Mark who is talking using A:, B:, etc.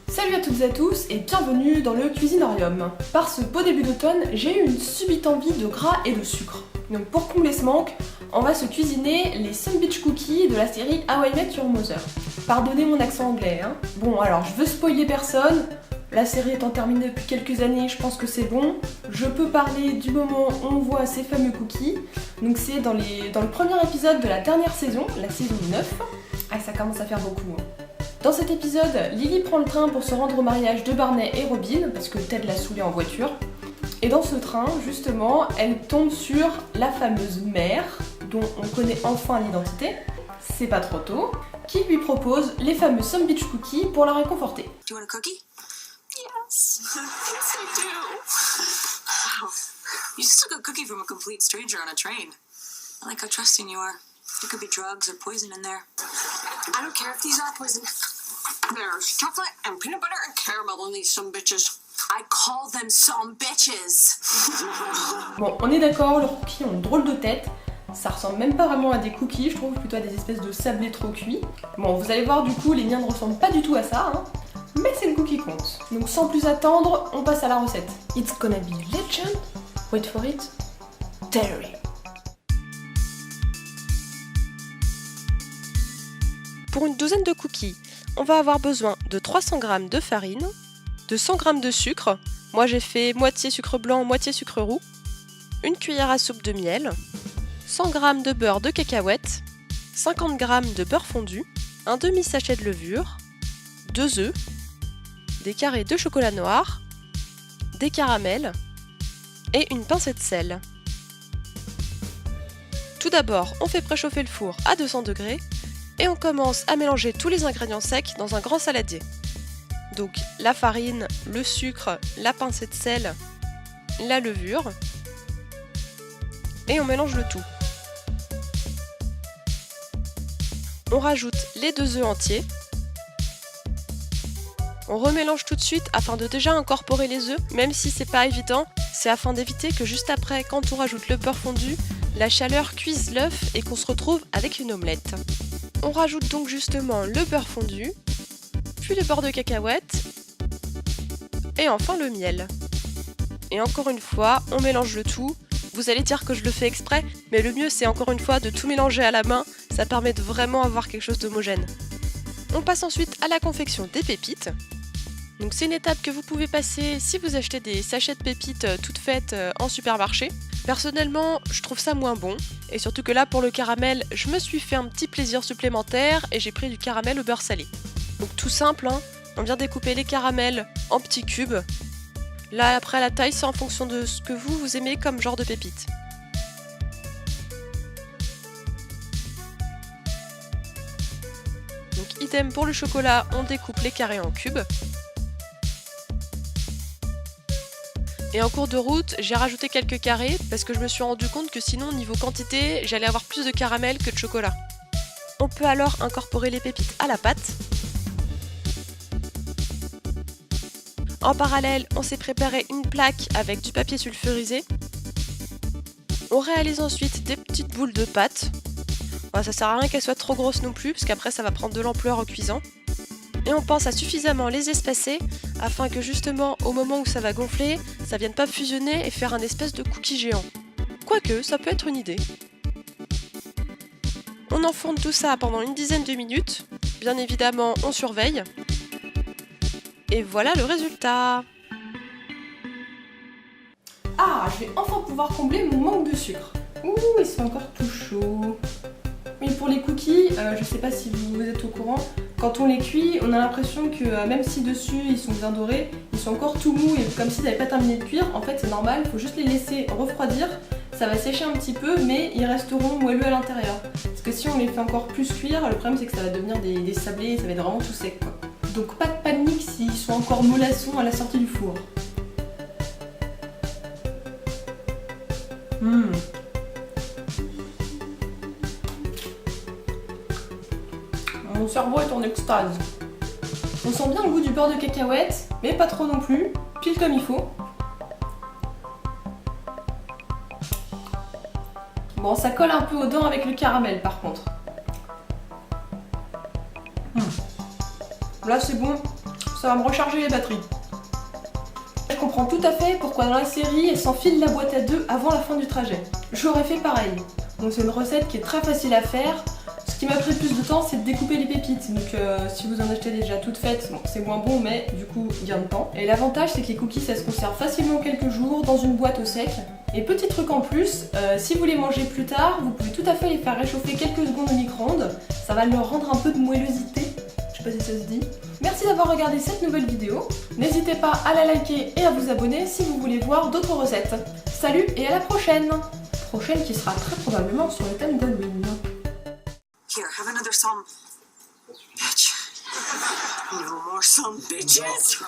A: Salut à toutes et à tous et bienvenue dans le Cuisinorium. Par ce beau début d'automne, j'ai eu une subite envie de gras et de sucre. Donc pour combler ce manque, on va se cuisiner les Sunbeach Cookies de la série How I Met Your Mother. Pardonnez mon accent anglais, hein. Bon alors, je veux spoiler personne. La série étant terminée depuis quelques années, je pense que c'est bon. Je peux parler du moment où on voit ces fameux cookies. Donc c'est dans le premier épisode de la dernière saison, la saison 9. Ah, ça commence à faire beaucoup, hein. Dans cet épisode, Lily prend le train pour se rendre au mariage de Barney et Robin, parce que Ted l'a saoulée en voiture. Et dans ce train, justement, elle tombe sur la fameuse mère, dont on connaît enfin l'identité, c'est pas trop tôt, qui lui propose les fameux Sunbeach Cookies pour la réconforter.
B: Do you want a cookie? Yes. Yes, I do. Wow. You just took a cookie from a complete stranger on a train. I like how trusting you are. There could be drugs or poison in there.
C: I don't care if these are poison. There's chocolate and peanut butter and caramel in these some bitches.
B: I call them some bitches.
A: Bon, on est d'accord, leurs cookies ont drôle de tête. Ça ressemble même pas vraiment à des cookies, je trouve plutôt à des espèces de sablés trop cuits. Bon, vous allez voir, du coup, les miens ne ressemblent pas du tout à ça, hein. Mais c'est le goût qui compte. Donc sans plus attendre, on passe à la recette. It's gonna be legend. Wait for it. Dairy.
D: Pour une douzaine de cookies, on va avoir besoin de 300 g de farine, de 100 g de sucre, moi j'ai fait moitié sucre blanc, moitié sucre roux, une cuillère à soupe de miel, 100 g de beurre de cacahuète, 50 g de beurre fondu, un demi-sachet de levure, 2 œufs, des carrés de chocolat noir, des caramels et une pincée de sel. Tout d'abord, on fait préchauffer le four à 200 degrés et on commence à mélanger tous les ingrédients secs dans un grand saladier. Donc la farine, le sucre, la pincée de sel, la levure et on mélange le tout. On rajoute les 2 œufs entiers. On remélange tout de suite afin de déjà incorporer les œufs, même si c'est pas évident, c'est afin d'éviter que juste après, quand on rajoute le beurre fondu, la chaleur cuise l'œuf et qu'on se retrouve avec une omelette. On rajoute donc justement le beurre fondu, puis le beurre de cacahuète, et enfin le miel. Et encore une fois, on mélange le tout. Vous allez dire que je le fais exprès, mais le mieux c'est encore une fois de tout mélanger à la main, ça permet de vraiment avoir quelque chose d'homogène. On passe ensuite à la confection des pépites. Donc c'est une étape que vous pouvez passer si vous achetez des sachets de pépites toutes faites en supermarché. Personnellement, je trouve ça moins bon, et surtout que là pour le caramel, je me suis fait un petit plaisir supplémentaire et j'ai pris du caramel au beurre salé. Donc tout simple, hein, on vient découper les caramels en petits cubes. Là après la taille c'est en fonction de ce que vous aimez comme genre de pépites. Donc idem pour le chocolat, on découpe les carrés en cubes. Et en cours de route, j'ai rajouté quelques carrés parce que je me suis rendu compte que sinon, niveau quantité, j'allais avoir plus de caramel que de chocolat. On peut alors incorporer les pépites à la pâte. En parallèle, on s'est préparé une plaque avec du papier sulfurisé. On réalise ensuite des petites boules de pâte. Bon, ça sert à rien qu'elles soient trop grosses non plus, parce qu'après ça va prendre de l'ampleur en cuisant. Et on pense à suffisamment les espacer afin que justement au moment où ça va gonfler, ça vienne pas fusionner et faire un espèce de cookie géant. Quoique, ça peut être une idée. On enfourne tout ça pendant une dizaine de minutes. Bien évidemment, on surveille. Et voilà le résultat.
A: Ah, je vais enfin pouvoir combler mon manque de sucre. Ouh, ils sont encore tout chauds. Oui, pour les cookies, je sais pas si vous êtes au courant, quand on les cuit, on a l'impression que même si dessus ils sont bien dorés, ils sont encore tout mous et comme s'ils n'avaient pas terminé de cuire. En fait, c'est normal, il faut juste les laisser refroidir. Ça va sécher un petit peu, mais ils resteront moelleux à l'intérieur. Parce que si on les fait encore plus cuire, le problème c'est que ça va devenir des sablés et ça va être vraiment tout sec, quoi. Donc pas de panique s'ils sont encore mollassons à la sortie du four. Mon cerveau est en extase. On sent bien le goût du beurre de cacahuète, mais pas trop non plus, pile comme il faut. Bon, ça colle un peu aux dents avec le caramel par contre. Là c'est bon, ça va me recharger les batteries. Je comprends tout à fait pourquoi dans la série elle s'enfile la boîte à 2 avant la fin du trajet. J'aurais fait pareil. Donc c'est une recette qui est très facile à faire. Ce qui m'a pris plus de temps, c'est de découper les pépites. Donc si vous en achetez déjà toutes faites, bon, c'est moins bon, mais du coup, gain de temps. Et l'avantage, c'est que les cookies, ça se conserve facilement quelques jours dans une boîte au sec. Et petit truc en plus, si vous les mangez plus tard, vous pouvez tout à fait les faire réchauffer quelques secondes au micro-ondes. Ça va leur rendre un peu de moellosité. Je sais pas si ça se dit. Merci d'avoir regardé cette nouvelle vidéo. N'hésitez pas à la liker et à vous abonner si vous voulez voir d'autres recettes. Salut et à la prochaine! Prochaine qui sera très probablement sur le thème d'Halloween.
B: Here, have another some. Bitch. No more some bitches.